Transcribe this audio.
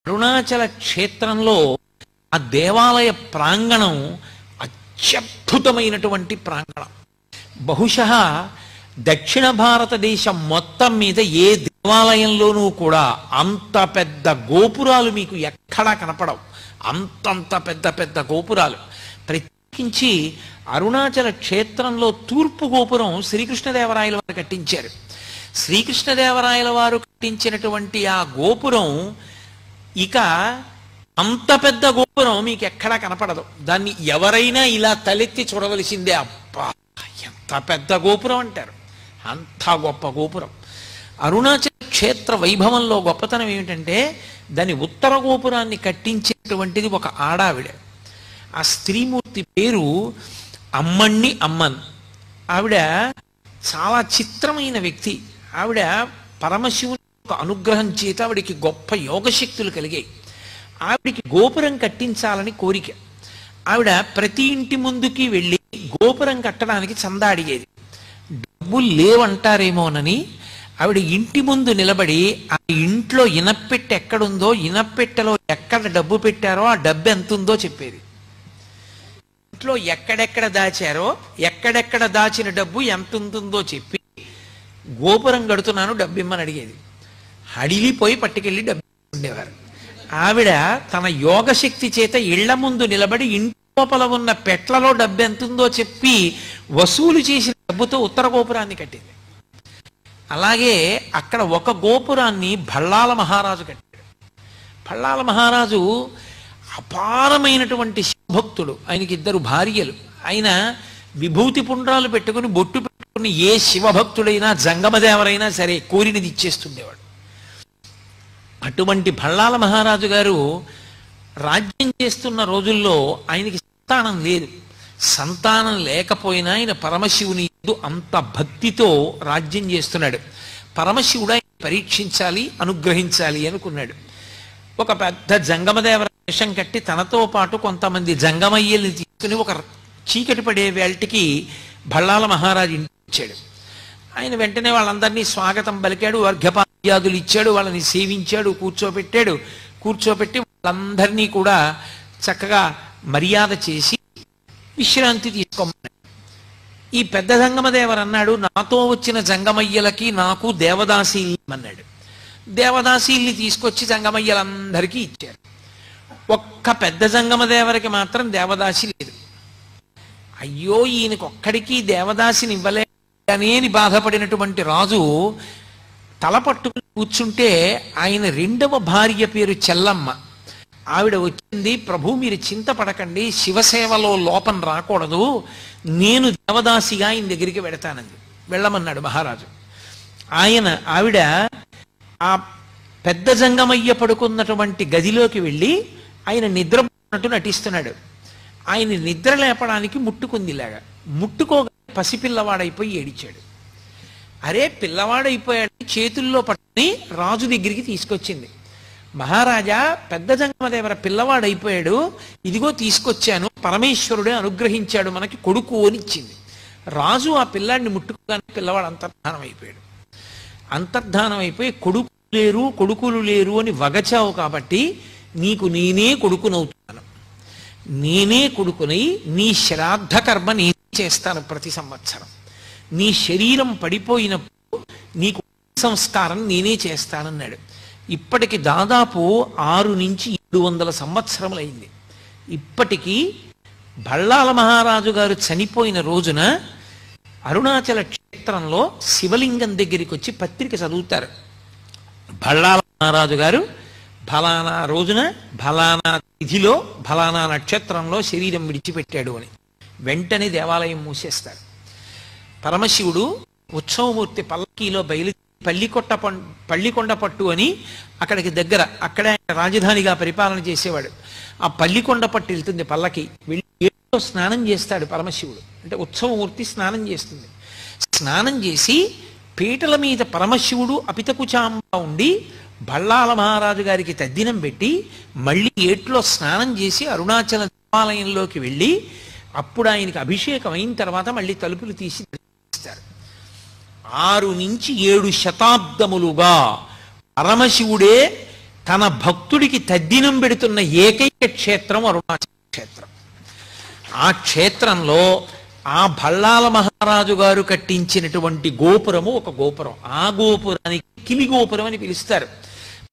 అరుణాచల క్షేత్రంలో ఆ దేవాలయ ప్రాంగణం అత్యద్భుతమైనటువంటి ప్రాంగణం. బహుశः దక్షిణ భారతదేశం మొత్తం మీద ఏ దేవాలయంలోనూ కూడా అంత పెద్ద గోపురాలు మీకు ఎక్కడా కనపడవు. అంతంత పెద్ద పెద్ద గోపురాలు. ప్రత్యేకించి అరుణాచల క్షేత్రంలో తూర్పు గోపురం శ్రీకృష్ణదేవరాయల వారు కట్టించారు. శ్రీకృష్ణదేవరాయల వారు కట్టించినటువంటి ఆ గోపురం ఇక అంత పెద్ద గోపురం మీకు ఎక్కడా కనపడదు. దాన్ని ఎవరైనా ఇలా తలెత్తి చూడవలసిందే. అబ్బా ఎంత పెద్ద గోపురం అంటారు. అంత గొప్ప గోపురం. అరుణాచల క్షేత్ర వైభవంలో గొప్పతనం ఏమిటంటే దాని ఉత్తర గోపురాన్ని కట్టించేటువంటిది ఒక ఆడావిడ. ఆ స్త్రీమూర్తి పేరు అమ్మణ్ణి అమ్మన్. ఆవిడ చాలా చిత్రమైన వ్యక్తి. ఆవిడ పరమశివుని యొక్క అనుగ్రహం చేత ఆవిడికి గొప్ప యోగశక్తులు కలిగాయి. ఆవిడికి గోపురం కట్టించాలని కోరిక. ఆవిడ ప్రతి ఇంటి ముందుకి వెళ్ళి గోపురం కట్టడానికి చందా అడిగేది. డబ్బులు లేవంటారేమోనని ఆవిడ ఇంటి ముందు నిలబడి ఆ ఇంట్లో ఇనప్పెట్టె ఎక్కడుందో, ఇనప్పెట్టెలో ఎక్కడ డబ్బు పెట్టారో ఆ డబ్బు ఎంత ఉందో చెప్పేది. ఇంట్లో ఎక్కడెక్కడ దాచారో, ఎక్కడెక్కడ దాచిన డబ్బు ఎంత ఉంటుందో చెప్పి గోపురం కడుతున్నాను డబ్బు ఇమ్మని అడిగేది. అడిగిపోయి పట్టుకెళ్ళి డబ్బు ఉండేవారు. ఆవిడ తన యోగశక్తి చేత ఇళ్ల ముందు నిలబడి ఇంటి లోపల ఉన్న పెట్లలో డబ్బు ఎంతుందో చెప్పి వసూలు చేసిన డబ్బుతో ఉత్తర గోపురాన్ని కట్టింది. అలాగే అక్కడ ఒక గోపురాన్ని భళ్ళాల మహారాజు కట్టాడు. భళ్ళాల మహారాజు అపారమైనటువంటి శివభక్తుడు. ఆయనకి 2 భార్యలు. ఆయన విభూతి పుండ్రాలు పెట్టుకుని బొట్టు పెట్టుకుని ఏ శివభక్తుడైనా జంగమదేవరైనా సరే కోరినది ఇచ్చేస్తుండేవాడు. అటువంటి భళ్ళాల మహారాజు గారు రాజ్యం చేస్తున్న రోజుల్లో ఆయనకి సంతానం లేదు. సంతానం లేకపోయినా ఆయన పరమశివుని యందు అంత భక్తితో రాజ్యం చేస్తున్నాడు. పరమశివుడు ఆయన పరీక్షించాలి, అనుగ్రహించాలి అనుకున్నాడు. ఒక పెద్ద జంగమదేవర వేషం కట్టి తనతో పాటు కొంతమంది జంగమయ్యల్ని తీసుకుని ఒక చీకటి పడే వేళటికి భళ్ళాల మహారాజు ఇంటికి వచ్చాడు. ఆయన వెంటనే వాళ్ళందరినీ స్వాగతం పలికాడు, అర్ఘ్యపాద్యాదులు ఇచ్చాడు, వాళ్ళని సేవించాడు, కూర్చోబెట్టాడు. కూర్చోబెట్టి వాళ్ళందరినీ కూడా చక్కగా మర్యాద చేసి విశ్రాంతి తీసుకోమన్నాడు. ఈ పెద్ద జంగమదేవరు అన్నాడు, నాతో వచ్చిన జంగమయ్యలకి నాకు దేవదాసీల్ని అన్నాడు. దేవదాసీల్ని తీసుకొచ్చి జంగమయ్యలందరికీ ఇచ్చారు. ఒక్క పెద్ద జంగమదేవరికి మాత్రం దేవదాసి లేదు. అయ్యో ఈయనకి ఒక్కడికి దేవదాసిని ఇవ్వలేని అని బాధపడినటువంటి రాజు తల పట్టుకుని కూర్చుంటే ఆయన 2వ భార్య పేరు చెల్లమ్మ. ఆవిడ వచ్చింది, ప్రభు మీరు చింతపడకండి, శివసేవలో లోపం రాకూడదు, నేను దేవదాసిగా ఆయన దగ్గరికి వెడతానంది. వెళ్ళమన్నాడు మహారాజు. ఆవిడ ఆ పెద్ద జంగమయ్య పడుకున్నటువంటి గదిలోకి వెళ్ళి ఆయన నిద్రపోతున్నట్టు నటిస్తున్నాడు. ఆయన నిద్ర లేపడానికి ముట్టుకుందిలాగా. ముట్టుకోగా పసిపిల్లవాడైపోయి ఏడిచాడు. అరే పిల్లవాడైపోయాడు చేతుల్లో పట్టుకుని రాజు దగ్గరికి తీసుకొచ్చింది. మహారాజా పెద్ద జంగమదేవర పిల్లవాడైపోయాడు, ఇదిగో తీసుకొచ్చాను, పరమేశ్వరుడే అనుగ్రహించాడు మనకి కొడుకు అని ఇచ్చింది. రాజు ఆ పిల్లాడిని ముట్టుకోగానే పిల్లవాడు అంతర్ధానం అయిపోయాడు. అంతర్ధానం అయిపోయి కొడుకులు లేరు అని వగచావు కాబట్టి నీకు నేనే కొడుకునవుతున్నాను. నేనే కొడుకునై నీ శ్రాద్ధ కర్మ నేనే చేస్తాను ప్రతి సంవత్సరం. నీ శరీరం పడిపోయినప్పుడు నీకు సంస్కారం నేనే చేస్తానన్నాడు. ఇప్పటికి దాదాపు 6 నుంచి 700 సంవత్సరములైంది. ఇప్పటికీ భళ్ళాల మహారాజు గారు చనిపోయిన రోజున అరుణాచల క్షేత్రంలో శివలింగం దగ్గరికి వచ్చి పత్రిక చదువుతారు. భళ్ళాల మహారాజు గారు ఫలానా రోజున ఫలానా తిథిలో ఫలానా నక్షత్రంలో శరీరం విడిచిపెట్టాడు అని. వెంటనే దేవాలయం మూసేస్తారు. పరమశివుడు ఉత్సవమూర్తి పల్లకీలో పల్లికొండ పట్టు అని అక్కడికి దగ్గర, అక్కడే రాజధానిగా పరిపాలన చేసేవాడు. ఆ పల్లికొండ పట్టు వెళ్తుంది పల్లకి. వెళ్ళి ఏడులో స్నానం చేస్తాడు పరమశివుడు. అంటే ఉత్సవమూర్తి స్నానం చేస్తుంది. స్నానం చేసి పీటల మీద పరమశివుడు అపితకుచాంబ ఉండి భళ్ళాల మహారాజు గారికి తద్దినం పెట్టి మళ్ళీ ఏట్లో స్నానం చేసి అరుణాచల దేవాలయంలోకి వెళ్ళి అప్పుడు ఆయనకి అభిషేకం అయిన తర్వాత మళ్ళీ తలుపులు తీసి దర్శిస్తారు. 6 నుంచి 7 శతాబ్దములుగా పరమశివుడే తన భక్తుడికి తద్దినం పెడుతున్న ఏకైక క్షేత్రం అరుణాచల క్షేత్రం. ఆ క్షేత్రంలో ఆ భళ్ళాల మహారాజు గారు కట్టించినటువంటి గోపురము ఒక గోపురం. ఆ గోపురానికి కిలి గోపురం అని పిలుస్తారు.